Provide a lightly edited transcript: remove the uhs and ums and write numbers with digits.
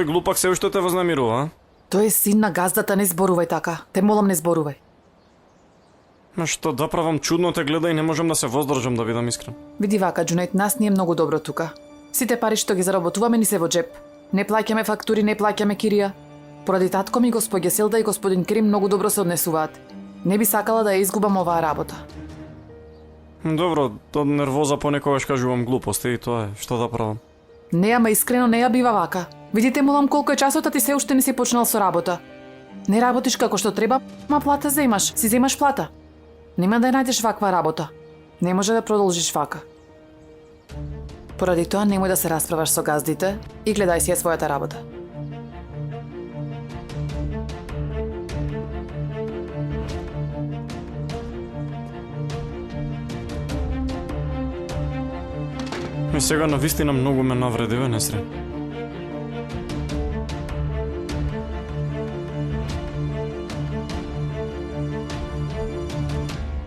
тој глупак се уште те вознемирува, а? Тој е син на газдата, не зборувај така. Те молам, не зборувај. Ма што да правам, чудно те гледа и не можам да се воздржам, да бидам искрен. Види вака, Џунет, нас ни е многу добро тука. Сите пари што ги заработуваме ни се во джеп. Не плаќаме фактури, не плаќаме кирија. Поради татко ми, госпоѓа Селда и господин Крим многу добро се однесуваат. Не би сакала да ја изгубам оваа работа. Добро, од нервоза понекогаш кажувам глупости и тоа е, што да правам. Не, ама искрено не ја бива вака. Видите, молам, колку е часот, а ти се уште не си почнал со работа. Не работиш како што треба, ма плата земаш, си земаш плата. Нема да ја најдеш ваква работа. Не може да продолжиш вака. Поради тоа немој да се расправаш со газдите и гледај си ја својата работа. И сега навистина многу ме навреди, Несрин.